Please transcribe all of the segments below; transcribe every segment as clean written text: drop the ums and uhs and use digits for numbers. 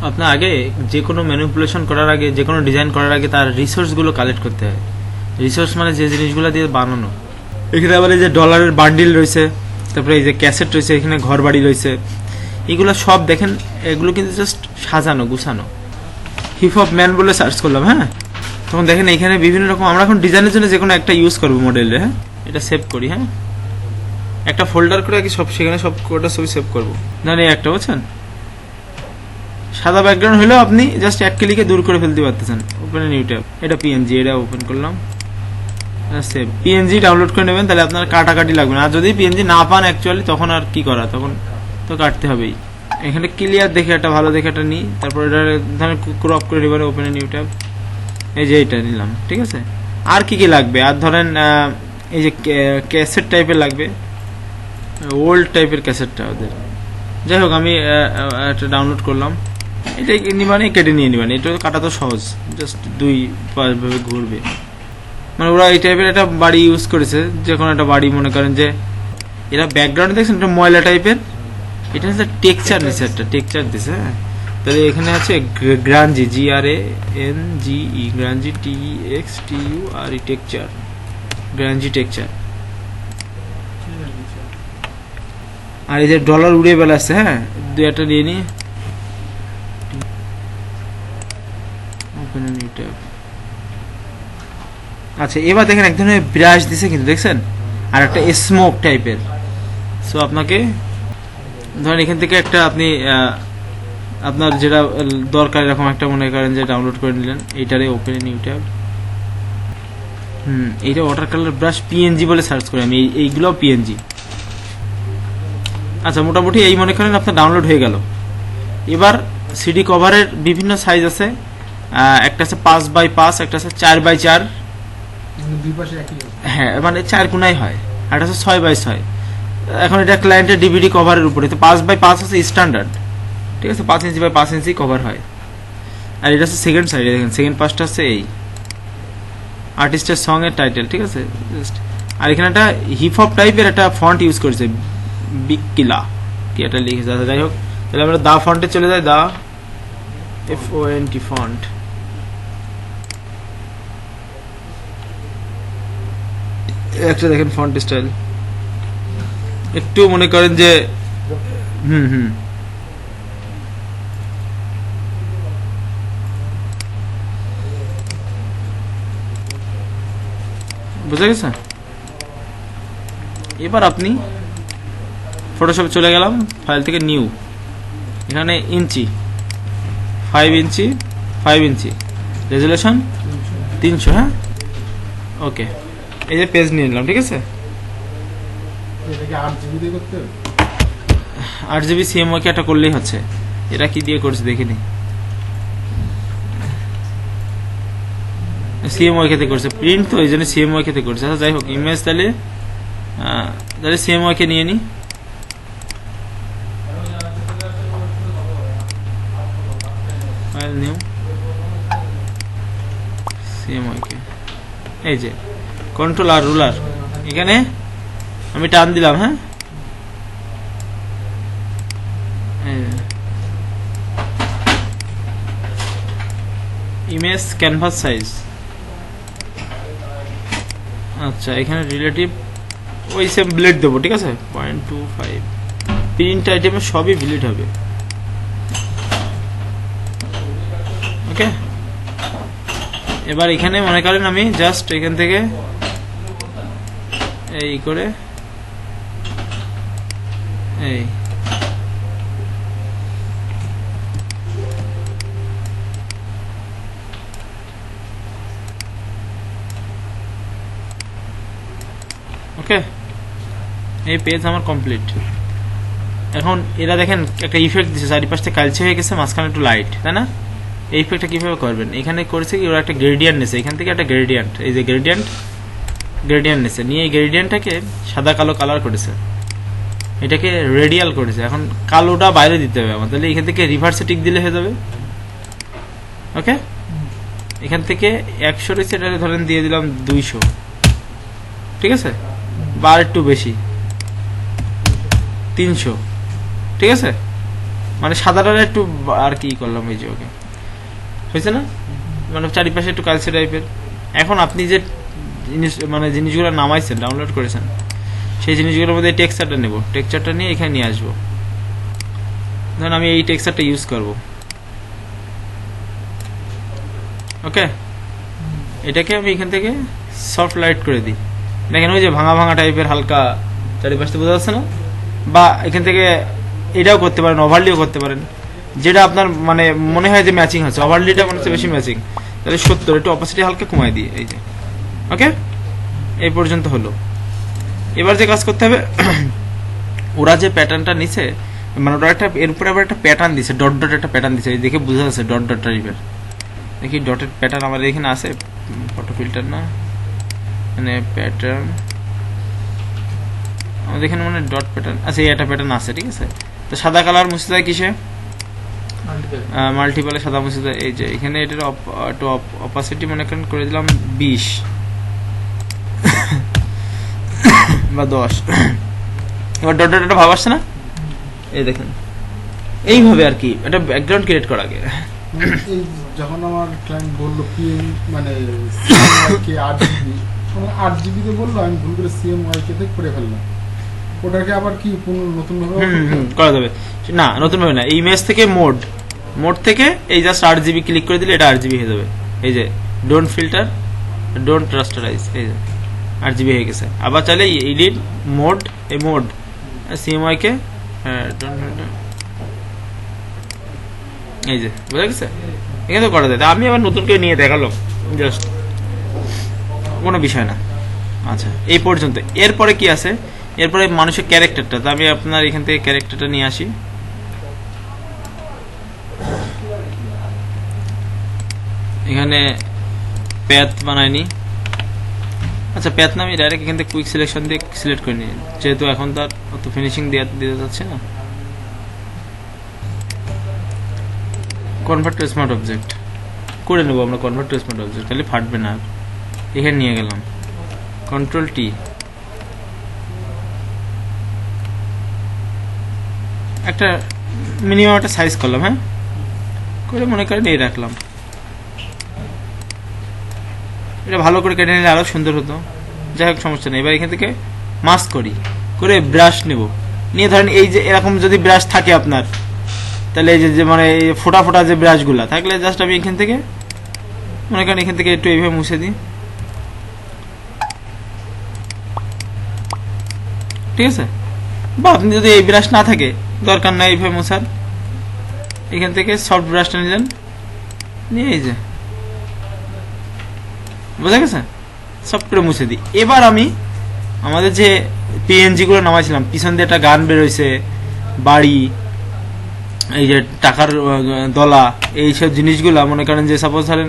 আপনার আগে যে কোনো ম্যানিপুলেশন করার আগে, যে কোনো ডিজাইন করার আগে তার রিসোর্সগুলো কালেক্ট করতে হয়। রিসোর্স মানে যে জিনিসগুলো দিয়ে বানানো। এখানে আবার এই যে ডলারের বান্ডিল রয়েছে, তারপরে এই যে ক্যাসেট রয়েছে, এখানে ঘর বাড়ি রয়েছে, এগুলো সব দেখেন, এগুলো কিন্তু জাস্ট সাজানো গুছানো। হিপ হপ ম্যান বলে সার্চ করলাম, হ্যাঁ, তখন দেখেন এখানে বিভিন্ন রকম। আমরা এখন ডিজাইনের জন্য যে কোনো একটা ইউজ করবো মডেলে, হ্যাঁ, এটা সেভ করি, হ্যাঁ, একটা ফোল্ডার করে কি সব সেখানে সব কোটা ছবি সেভ করবো। ধরেন এই একটা, বুঝছেন, সাদা ব্যাকগ্রাউন্ড হলেও আপনি জাস্ট এক ক্লিকে দূর করে ফেলতে পারতেছেন। ওপেন নিউ ট্যাব, এটা পিএনজি, এটা ওপেন করলাম, সেভ। পিএনজি ডাউনলোড করে নেবেন, তাহলে আপনার কাটাকাটি লাগবে না। আর যদি পিএনজি না পান অ্যাকচুয়ালি, তখন আর কি করা, তখন তো কাটতে হবেই। এখানে ক্লিয়ার দেখে একটা ভালো দেখে একটা নিই, তারপর এটা ধরেন ক্রপ করে এবারে ওপেন নিউ ট্যাব, এই যে এটা নিলাম, ঠিক আছে। আর কি কি লাগবে, আর ধরেন এই যে ক্যাসেট টাইপের লাগবে, ওল্ড টাইপের ক্যাসেটটা ওদের। যাই হোক, আমি একটা ডাউনলোড করলাম, এটা নিবানে কেটে নিয়ে নিবানে, এটা কাটা তো সহজ, জাস্ট দুই ভাবে ঘুরবে। মানে ওরা এই টাইপের একটা বাড়ি ইউজ করেছে, যে কোনো একটা বাড়ি, মনে করেন যে এরা ব্যাকগ্রাউন্ড দেখছেন এটা ময়লা টাইপের, এটা হচ্ছে টেক্সচার নিচ্ছে, একটা টেক্সচার দিছে, হ্যাঁ। তাহলে এখানে আছে গ্রানজি, GRANGE, গ্রানজি, TEXTURE, টেক্সচার, গ্রানজি টেক্সচার। আর এই যে ডলার উড়িয়ে বেলা আছে, হ্যাঁ, দুই একটা নিয়ে নি, ওপেন নিউ ট্যাব। আচ্ছা, এবার দেখেন এক ধরনের ব্রাশ দিছে কিন্তু, দেখছেন, আর একটা স্মোক টাইপের। সো আপনাকে ধরেন এখান থেকে একটা আপনি আপনার যেটা দরকার এরকম একটা মনে করেন যে ডাউনলোড করে নিলেন, এইটারে ওপেন নিউ ট্যাব। এইটা ওয়াটার কালার ব্রাশ পিএনজি বলে সার্চ করি আমি, এইগুলো পিএনজি। আচ্ছা, মোটামুটি এই মনে করেন আপনার ডাউনলোড হয়ে গেল। এবার সিডি কভারের বিভিন্ন সাইজ আছে, একটা আছে 5x5, একটা আছে 4x4, হ্যাঁ, মানে 4 কোনায় হয়, আর একটা আছে 6x6। এখন এটা ক্লায়েন্টের ডিভিডি কভারের উপরে, তো 5x5 আছে স্ট্যান্ডার্ড, ঠিক আছে, 5 ইঞ্চি বাই 5 ইঞ্চি কভার হয়। আর এটা হচ্ছে সেকেন্ড সাইডে, দেখেন সেকেন্ড পাশটা আছে এই আর্টিস্টের সং এর টাইটেল, ঠিক আছে। আর এখানে একটা হিপ হপ টাইপের একটা ফন্ট ইউজ করেছে, বিগ কিলা কি এটা লিখেছে। যাই হোক, তাহলে আমরা দা ফন্টে চলে যাই, দা FONT ফন্ট। একটা দেখেন ফন্ট স্টাইল একটু মনে করেন যে বুঝা গেছে। এবার আপনি ফটোশপে চলে গেলাম, ফাইল থেকে নিউ, এখানে ইঞ্চি 5 ইঞ্চি 5 ইঞ্চি, রেজুলেশন 300, হ্যাঁ, ওকে। এই যে পেজ নিয়ে নিলাম, ঠিক আছে। 8GB CMYK একটা করলেই হচ্ছে। এটা কি দিয়ে করছে দেখিনি, CMYK তে করছে, প্রিন্ট তো এই জন্য CMYK তে করছে। আচ্ছা, যাই হোক, ইমেজ তাহলে CMYK নিয়ে নি। ফাইল নিউ CMYK, এই যে কন্ট্রোল আর রুলার, এখানে আমি টান দিলাম, হ্যাঁ, ইমেজ ক্যানভাস সাইজ। আচ্ছা, এখানে রিলেটিভ ওই সেম ব্লেড দেবো, ঠিক আছে, 0.25। প্রিন্ট আইটেমে সবই ব্লেড হবে, ওকে। এবার এখানে মনে করেন আমি জাস্ট এখান থেকে এই করে এই ওকে, এই পেজ আমার কমপ্লিট। এখন এরা দেখেন একটা ইফেক্ট দিচ্ছে, চারিপাশে কালচে হয়ে গেছে, মাঝখানে একটু লাইট, তাই না। এই ইফেক্টটা কিভাবে করবেন, এখানে করেছে কি, ওরা একটা গ্রেডিয়েন্ট নিয়েছে, এখান থেকে একটা গ্রেডিয়েন্ট, এই যে গ্রেডিয়েন্ট নিয়েছে, নিয়ে এই গ্রেডিয়েন্টটাকে সাদা কালো কালার করেছে, এটাকে রেডিয়াল করেছে। এখন কালোটা বাইরে দিতে হবে আমাদের, তাহলে এখান থেকে রিভার্সে টিক দিলে হয়ে যাবে, ওকে। এখান থেকে 100 রয়েছে, এটা ধরেন দিয়ে দিলাম 200, ঠিক আছে, বা একটু বেশি 300, ঠিক আছে। মানে সাদাটা একটু আর কি করলাম, এই যে ওকে হয়েছে না, মানে চারিপাশে একটু কালচার টাইপের। এখন আপনি যে জিনিস মানে জিনিসগুলো নামাইছেন, ডাউনলোড করেছেন, সেই জিনিসগুলোর মধ্যে টেক্সচারটা নেব, টেক্সচারটা নিয়ে এখানে নিয়ে আসবো। ধরুন আমি এই টেক্সচারটা ইউজ করব, ওকে। এটাকে আমি এখান থেকে সফট লাইট করে দিই, দেখেন ওই যে ভাঙা ভাঙা টাইপের হালকা চারিপাশে বোঝা যাচ্ছে না। বা এখান থেকে এটাও করতে পারেন, ওভারলিও করতে পারেন, যেটা আপনার মানে মনে হয় যে ম্যাচিং হচ্ছে। ওভারলিটা মনে হচ্ছে বেশি ম্যাচিং, তাহলে 70 একটু অপাসিটি হালকা কমাই দিই, এই যে ওকে। এই পর্যন্ত হলো। এবার যে কাজ করতে হবে, ওরা যে প্যাটার্নটা নিছে, মানে ওরা একটা এর উপরে আবার একটা প্যাটার্ন দিছে, ডট ডট একটা প্যাটার্ন দিছে, দেখে বোঝা যাচ্ছে ডট ডট টাইপের। দেখি ডটের প্যাটার্ন আমাদের এখানে আছে, ফটো ফিল্টার না, মানে প্যাটার্ন আমাদের এখানে মানে ডট প্যাটার্ন আছে, এই একটা প্যাটার্ন আছে, ঠিক আছে। তো সাদা কালার মুছে যায় কিসে, মাল্টিপলে সাদা মুছে যায়। এই যে এখানে এটার অপাসিটি মনে করেন করে দিলাম 20 বা 10। এবার ডট ডট একটা ভাব আসছে না, এই দেখেন এইভাবে আর কি একটা ব্যাকগ্রাউন্ড ক্রিয়েট করা আগে। এই যখন আমার ক্লায়েন্ট বললো পিএম মানে কে 8 জিবি, 8 জিবি তে বললো, আমি ভুল করে CMYK তে করে ফেললাম। ওটাকে আবার কি নতুন ভাবে করা যাবে না, নতুন ভাবে না, ইমেজ থেকে মোড থেকে এই জাস্ট 8 জিবি ক্লিক করে দিলে এটা 8 জিবি হয়ে যাবে। এই যে ডোন্ট ফিল্টার, ডোন্ট রাস্টারাইজ, এই যে 8 জিবি হয়ে গেছে। আবার চাইলে এডিট মোড, এই মোড CMYK, হ্যাঁ এই যে বুঝা গেছে, এখানে তো করা যায়। আমি আবার নতুন করে নিয়ে দেখালাম, জাস্ট কোনো বিষয় না। আচ্ছা এই পর্যন্ত। এরপরে কি আছে, এরপরে মানুষের ক্যারেক্টারটা, তো আমি আপনার এখান থেকে ক্যারেক্টারটা নিয়ে আসি। এখানে প্যাথ বানাইনি, আচ্ছা প্যাথ না, আমি ডাইরেক্ট এখান থেকে কুইক সিলেকশন দিয়ে সিলেক্ট করে নিই, যেহেতু এখন তার অত ফিনিশিং দিতে যাচ্ছে না। কনভার্ট টু স্মার্ট অবজেক্ট করে নেবো আমরা, কনভার্ট টু স্মার্ট অবজেক্ট, তাহলে ফাটবে না। এখানে নিয়ে গেলাম, কন্ট্রোল টি, একটা মিনিমাম একটা সাইজ করলাম, হ্যাঁ করে মনে করেন এই রাখলাম। এটা ভালো করে কেটে নিলে আরো সুন্দর হতো, যাই হোক সমস্যা নেই। এবার এখান থেকে মাস্ক করি, করে ব্রাশ নেব, নিয়ে ধরেন এই যে এরকম যদি ব্রাশ থাকে আপনার, তাহলে এই যে মানে ফোটা ফোটা যে ব্রাশগুলা থাকলে জাস্ট আমি এখান থেকে মনে করেন এখান থেকে একটু এইভাবে মুছে দিই, ঠিক আছে। বা আপনি যদি এই ব্রাশ না থাকে, দরকার নাই এইভাবে মুছার, এখান থেকে সফট ব্রাশটা নিলেন, নিয়ে এই যে বোঝা গেছে, সফট করে মুছে দিই। এবার আমি আমাদের যে PNG গুলো নামাইছিলাম, পিছন দিয়ে একটা গান বেরোইছে, বাড়ি, এই যে টাকার দলা, এইসব জিনিসগুলা মনে করেন যে সাপোজ ধরেন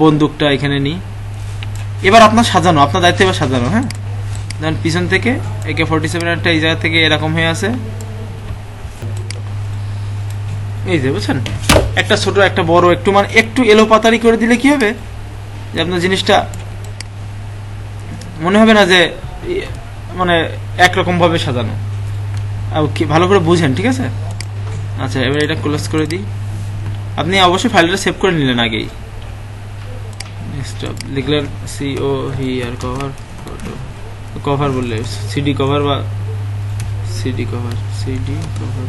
বন্দুকটা এখানে নিই। এবার আপনার সাজানো, আপনার দায়িত্ব এবার সাজানো, হ্যাঁ। ধরেন পিছন থেকে AK-47 একটা এই জায়গা থেকে এরকম হয়ে আছে, এই যে বুঝছেন, একটা ছোট একটা বড়, একটু মানে একটু এলো পাতারি করে দিলে কি হবে, যে আপনার জিনিসটা মনে হবে না যে মানে একরকম ভাবে সাজানো। ভালো করে বুঝেন, ঠিক আছে। আচ্ছা এবার এটা ক্লোজ করে দিই। আপনি অবশ্যই ফাইলটা সেভ করে নিলেন আগেই, লিখলেন COVR কভার, কভার বললে সিডি কভার বা সিডি কভার, সিডি কভার।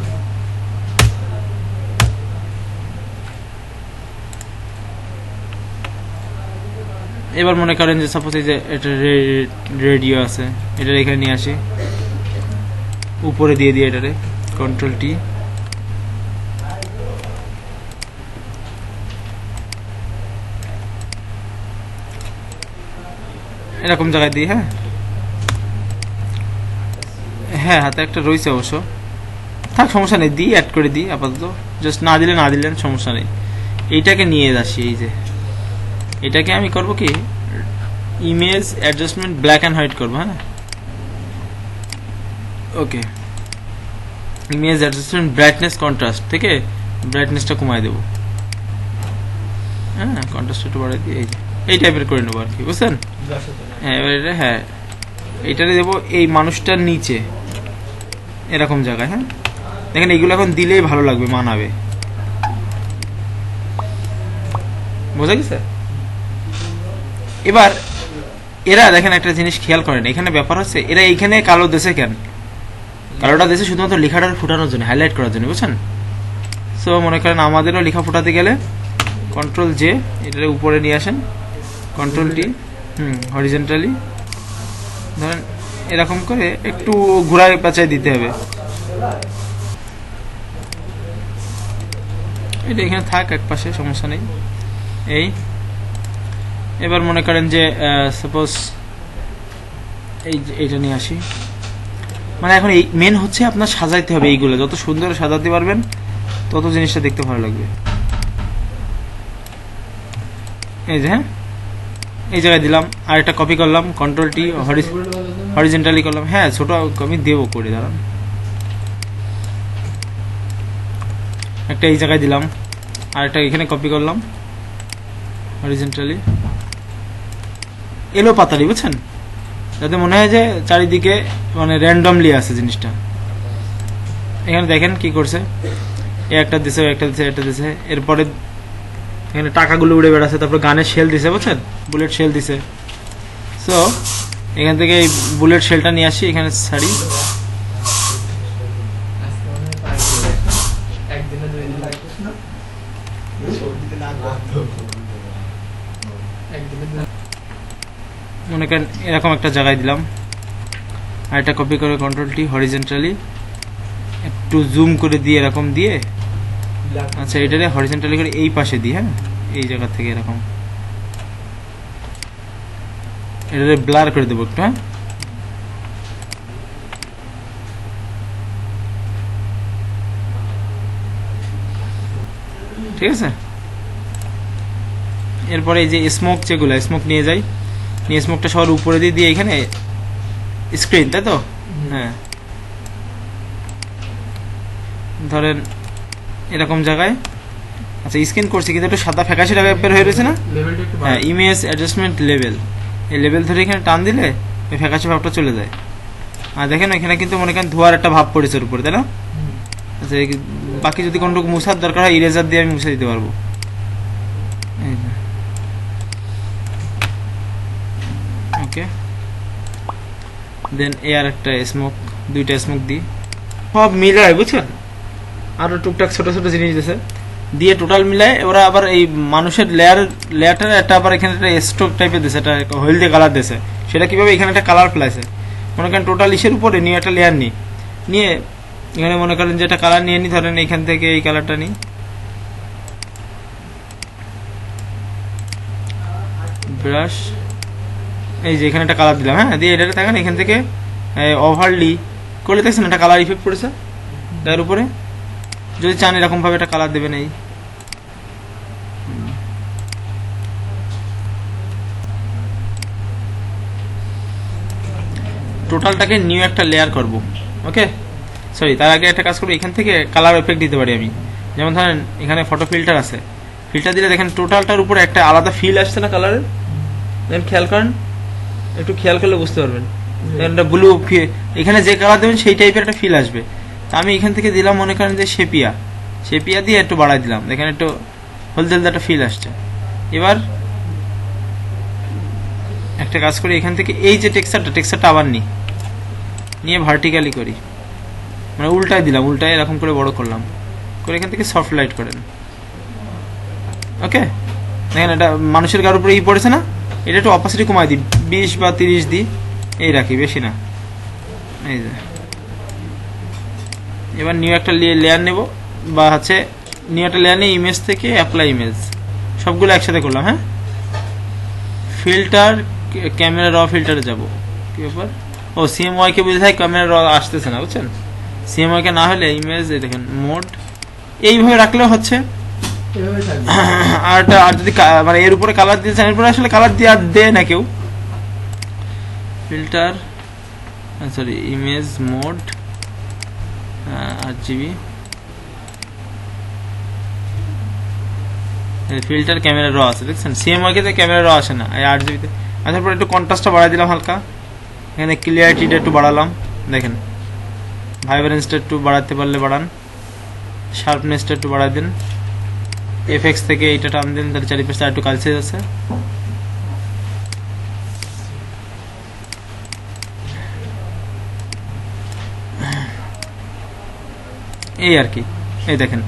এবার মনে করেন যে সাপোজ এই যে এটা রেডিও আছে, এটা এখানে নিয়ে আসি, উপরে দিয়ে দিই এটারে, কন্ট্রোল টি, এরকম জায়গায় দিই। হ্যাঁ হ্যাঁ হাতে একটা রয়েছে অবশ্য, থাক সমস্যা নেই, দিই অ্যাড করে দিই আপাতত, জাস্ট না দিলেন সমস্যা নেই। এইটাকে নিয়ে আসি, এই যে এটাকে আমি করব কি, image adjustment black and white করবো, হ্যাঁ ওকে। ইমেজ অ্যাডজাস্টমেন্ট ব্রাইটনেস কন্ট্রাস্ট থেকে ব্রাইটনেসটা কমাই দেবো, হ্যাঁ কন্ট্রাস্ট একটু বাড়াই দিই, এই টাইপের করে নেবো আর কি, বুঝছেন। হ্যাঁ এবার এটা, হ্যাঁ এইটারে দেবো এই মানুষটার নিচে এরকম জায়গায়, হ্যাঁ দেখেন এগুলো এখন দিলেই ভালো লাগবে, মানাবে। বোঝা গেছে? এবার এরা দেখেন একটা জিনিস খেয়াল করেন, এখানে ব্যাপার হচ্ছে এরা এইখানে কালো দেশে কেন, কালোটা দেশে শুধুমাত্র লেখাটা ফুটানোর জন্য, হাইলাইট করার জন্য, বুঝছেন? সো মনে করেন আমাদেরও লেখা ফুটাতে গেলে কন্ট্রোল জে, এটার উপরে নিয়ে আসেন, কন্ট্রোল টি, হরিজেন্টালি ধরেন এরকম করে একটু ঘুরায় পেঁচায় দিতে হবে। এটা এখানে থাক এক পাশে, সমস্যা নেই। এই এবার মনে করেন যে সাপোজ এইটা নিয়ে আসি, মানে এখন এই মেন হচ্ছে আপনার সাজাইতে হবে, এইগুলো যত সুন্দর সাজাতে পারবেন তত জিনিসটা দেখতে ভালো লাগবে। এই যে হ্যাঁ, এই জায়গায় দিলাম, আর একটা কপি করলাম, কন্ট্রোল টি, হরিজেন্টালি করলাম। হ্যাঁ ছোট আমি দেবো করে, দাঁড়ান, একটা এই জায়গায় দিলাম, আর একটা এখানে কপি করলাম হরিজেন্টালি, এলো পাতালি, বুঝছেন? যাতে মনে হয় যে চারিদিকে মানে র্যান্ডমলি আছে জিনিসটা। এখানে দেখেন কি করছে, একটা দিছে, একটা দিছে, একটা দিছে, এরপরে এখানে টাকাগুলো উড়ে বেড়াচ্ছে, তারপর গানের শেল দিছে, বুঝছেন? বুলেট শেল দিছে। সো এখান থেকে এই বুলেট শেলটা নিয়ে আসি, এখানে ছাড়ি, মনে করেন এরকম একটা জায়গায় দিলাম, আর একটা কপি করে কন্ট্রোল টি, হরিজেন্টালি একটু জুম করে দিয়ে এরকম দিয়ে, আচ্ছা এটারে হরিজেন্টালি করে এই পাশে দিই, হ্যাঁ এই জায়গা থেকে এরকম এটারে ব্লার করে দেবো একটু, হ্যাঁ ঠিক আছে। এরপরে এই যে স্মোক, যেগুলো স্মোক নিয়ে যাই, নিয়ে স্মোকটা সবার উপরে দিয়ে দিয়ে এখানে স্ক্রিন, তাই তো? হ্যাঁ ধরেন এরকম জায়গায়, আচ্ছা স্ক্রিন করছি কিন্তু একটু সাদা ফ্যাকাশি টাইপের হয়ে রয়েছে না? হ্যাঁ ইমেজ অ্যাডজাস্টমেন্ট লেভেল, এই লেভেল ধরে এখানে টান দিলে ওই ফ্যাকাশি ভাবটা চলে যায়। আর দেখেন এখানে কিন্তু মনে করেন ধোয়ার একটা ভাব পড়েছে ওর উপরে, তাই না? আচ্ছা বাকি যদি কোনো মুছার দরকার হয় ইরেজার দিয়ে আমি মুছে দিতে পারবো। ওকে দেন এর একটা স্মোক, দুইটা স্মোক দিই, সব মিলায়, বুঝছেন? আরো টুকটাক ছোট ছোট জিনিস দিয়েছে, দিয়ে টোটাল মিলায় ওরা আবার এই মানুষের লেয়ারটার একটা আবার এখানে একটা স্ট্রোক টাইপের দিয়েছে, একটা হলদে কালার দিয়েছে। সেটা কিভাবে এখানে একটা কালার ফেলাইছে, মনে করেন টোটাল ইসের উপরে নিয়ে একটা লেয়ার নিয়ে এখানে মনে করেন যে একটা কালার নিয়ে ধরেন এখান থেকে এই কালারটা নিই, ব্রাশ, এই যে এখানে একটা কালার দিলাম, হ্যাঁ দিয়ে এটা দেখেন এখান থেকে ওভারলি করলে দেখছেন একটা কালার ইফেক্ট পড়েছে তার উপরে। যদি চান এরকম ভাবে একটা কালার দেবেন, এই টোটালটাকে নিউ একটা লেয়ার করব। ওকে সরি, তার আগে একটা কাজ করবো, এখান থেকে কালার এফেক্ট দিতে পারি আমি। যেমন ধরেন এখানে ফটো ফিল্টার আছে, ফিল্টার দিলে দেখেন টোটালটার উপরে একটা আলাদা ফিল আসছে না কালারের? দেখেন খেয়াল করেন, একটু খেয়াল করলে বুঝতে পারবেন। ব্লু, এখানে যে কালার দেবেন সেই টাইপের একটা ফিল আসবে। তা আমি এখান থেকে দিলাম মনে করেন যে সেপিয়া দিয়ে একটু বাড়াই দিলাম, দেখেন একটু হলদে হলদে একটা ফিল আসছে। এবার একটা কাজ করি, এখান থেকে এই যে টেক্সচারটা আবার নিয়ে ভার্টিক্যালি করি, মানে উল্টায় দিলাম, উল্টায় এরকম করে বড় করলাম, করে এখান থেকে সফট লাইট করেন। ওকে দেখেন এটা মানুষের গার উপরে পড়েছে না? এটা একটু অপাসিটি কমাই দিই, 20 বা 30 দিই, এই রাখি, বেশি না। এই যে এবার নিউ একটা লেয়ার নেব, বা হচ্ছে নিউ একটা লেয়ার নিয়ে ইমেজ থেকে অ্যাপ্লাই ইমেজ, সবগুলো একসাথে করলাম। হ্যাঁ ফিল্টার, ক্যামেরা র ফিল্টারে যাবো, কি ব্যাপার? ও সিএমওয়াই কে বুঝে থাকে, ক্যামেরা র আসতেছে না, বুঝছেন? সিএমওয়াই কে না হলে ইমেজ, এই দেখেন মোড এইভাবে রাখলেও হচ্ছে। আর যদি মানে এর উপরে কালার দিতে চান, এরপরে আসলে কালার দিয়ে আর দেয় না কেউ। Filter, sorry image mode, RGB, filter camera র আছে, দেখছেন? সিএমওয়াই কে ক্যামেরা র আসে না, এই RGB তে। আচ্ছা পরে একটু কন্ট্রাস্টটা বাড়াই দিলাম হালকা, এখানে ক্লিয়ারিটিটা একটু বাড়ালাম, দেখেন ভাইব্রেন্সটা একটু বাড়াতে পারলে বাড়ান। শার্পনেসটা একটু বাড়াই দেন, এফএক্স থেকে এইটা টান দেন, তাহলে চারিপাশে একটু কালচে আছে। এই আর কি, এই দেখেন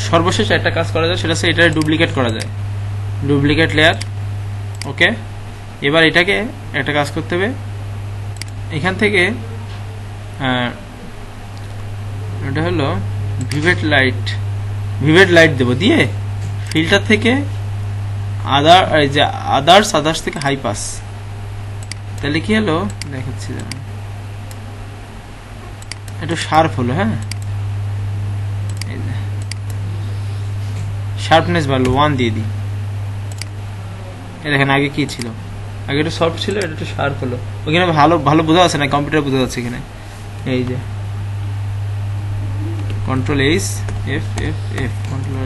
সর্বশেষ একটা কাজ করা যায়, সেটা হচ্ছে এটা ডুপ্লিকেট করা যায়, ডুপ্লিকেট লেয়ার। ওকে, এবার এটাকে একটা কাজ করতে হবে, এখান থেকে এটা হলো ভিভেট লাইট দেবো, দিয়ে ফিল্টার থেকে আদার্স থেকে হাই পাস, তাহলে কি হলো দেখাচ্ছি, একটু শার্প হলো। হ্যাঁ, শার্পনেস বাড়লো, 1 দিয়ে দিই। এই দেখেন আগে কি ছিল, আগে একটু সফট ছিল, এটা একটু শার্প হলো। ওইখানে ভালো বোঝা যাচ্ছে না, কম্পিউটার বোঝা যাচ্ছে এখানে। এই যে control H F F F control,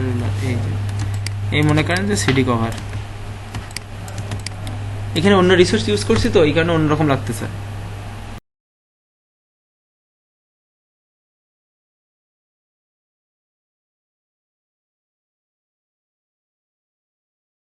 এই যে এই মনে করেন যে সিডি কভার, এখানে অন্য রিসোর্স ইউজ করছি তো এই কারণে অন্যরকম লাগতেছে।